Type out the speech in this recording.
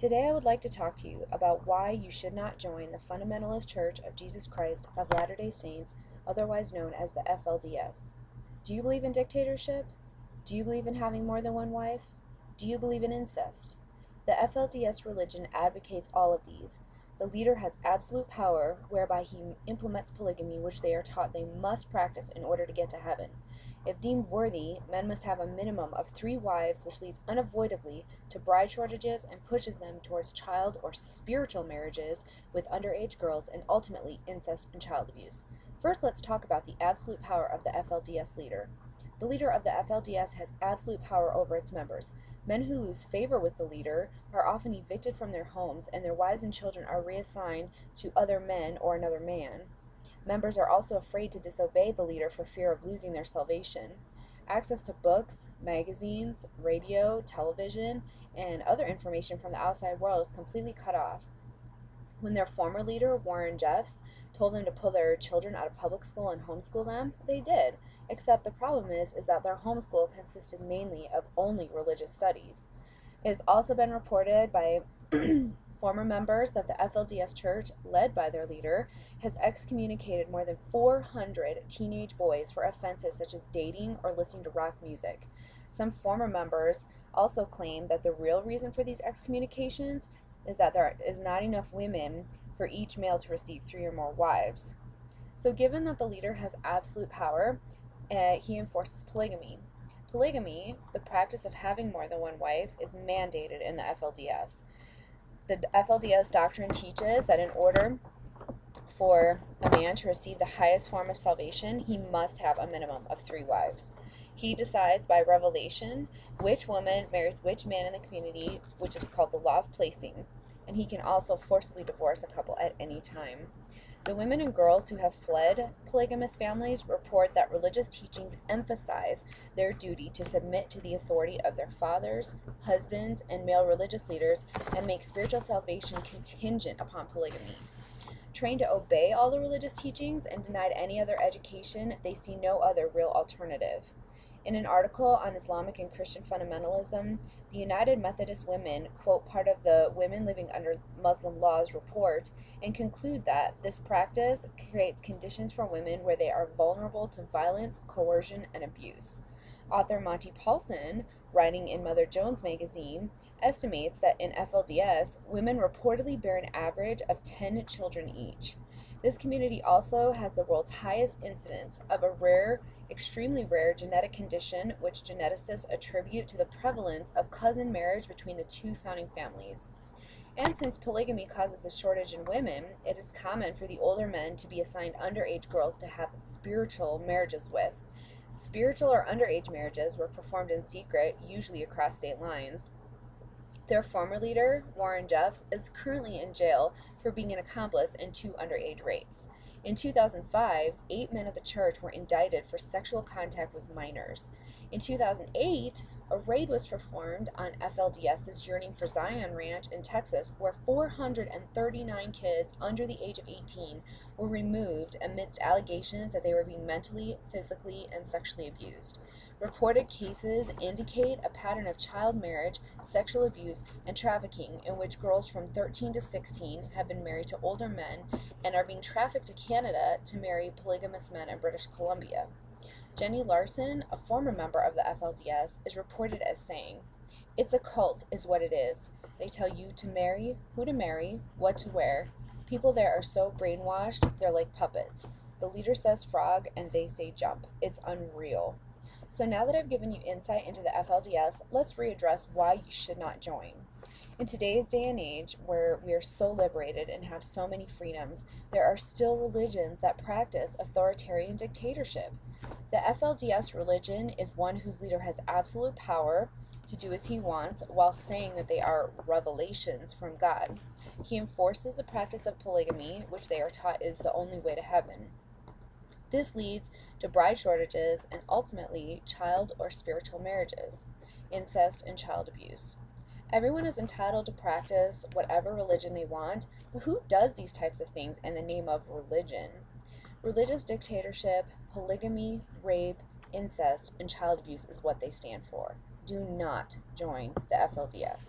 Today I would like to talk to you about why you should not join the Fundamentalist Church of Jesus Christ of Latter-day Saints, otherwise known as the FLDS. Do you believe in dictatorship? Do you believe in having more than one wife? Do you believe in incest? The FLDS religion advocates all of these. The leader has absolute power, whereby he implements polygamy, which they are taught they must practice in order to get to heaven. If deemed worthy, men must have a minimum of 3 wives, which leads unavoidably to bride shortages and pushes them towards child or spiritual marriages with underage girls and ultimately incest and child abuse. First, let's talk about the absolute power of the FLDS leader. The leader of the FLDS has absolute power over its members. Men who lose favor with the leader are often evicted from their homes, and their wives and children are reassigned to other men or another man. Members are also afraid to disobey the leader for fear of losing their salvation. Access to books, magazines, radio, television, and other information from the outside world is completely cut off. When their former leader, Warren Jeffs, told them to pull their children out of public school and homeschool them, they did, except the problem is that their homeschool consisted mainly of only religious studies. It has also been reported by former members that the FLDS Church, led by their leader, has excommunicated more than 400 teenage boys for offenses such as dating or listening to rock music. Some former members also claim that the real reason for these excommunications is that there is not enough women for each male to receive 3 or more wives. So given that the leader has absolute power, he enforces polygamy. Polygamy, the practice of having more than one wife, is mandated in the FLDS. The FLDS doctrine teaches that in order for a man to receive the highest form of salvation, he must have a minimum of 3 wives. He decides by revelation which woman marries which man in the community, which is called the law of placing, and he can also forcibly divorce a couple at any time. The women and girls who have fled polygamous families report that religious teachings emphasize their duty to submit to the authority of their fathers, husbands, and male religious leaders and make spiritual salvation contingent upon polygamy. Trained to obey all the religious teachings and denied any other education, they see no other real alternative. In an article on Islamic and Christian fundamentalism, the United Methodist Women quote part of the Women Living Under Muslim Laws report and conclude that this practice creates conditions for women where they are vulnerable to violence, coercion, and abuse. Author Monty Paulson, writing in Mother Jones magazine, estimates that in FLDS, women reportedly bear an average of 10 children each. This community also has the world's highest incidence of a extremely rare genetic condition which geneticists attribute to the prevalence of cousin marriage between the 2 founding families. And since polygamy causes a shortage in women, it is common for the older men to be assigned underage girls to have spiritual marriages with. Spiritual or underage marriages were performed in secret, usually across state lines. Their former leader, Warren Jeffs, is currently in jail for being an accomplice in 2 underage rapes. In 2005, 8 men of the church were indicted for sexual contact with minors. In 2008, a raid was performed on FLDS's Yearning for Zion Ranch in Texas, where 439 kids under the age of 18 were removed amidst allegations that they were being mentally, physically, and sexually abused. Reported cases indicate a pattern of child marriage, sexual abuse, and trafficking in which girls from 13 to 16 have been married to older men and are being trafficked to Canada to marry polygamous men in British Columbia. Jenny Larson, a former member of the FLDS, is reported as saying, "It's a cult is what it is. They tell you to marry, who to marry, what to wear. People there are so brainwashed, they're like puppets. The leader says frog and they say jump. It's unreal." So now that I've given you insight into the FLDS, let's readdress why you should not join. In today's day and age, where we are so liberated and have so many freedoms, there are still religions that practice authoritarian dictatorship. The FLDS religion is one whose leader has absolute power to do as he wants while saying that they are revelations from God. He enforces the practice of polygamy, which they are taught is the only way to heaven. This leads to bride shortages and ultimately child or spiritual marriages, incest, and child abuse. Everyone is entitled to practice whatever religion they want, but who does these types of things in the name of religion? Religious dictatorship, polygamy, rape, incest, and child abuse is what they stand for. Do not join the FLDS.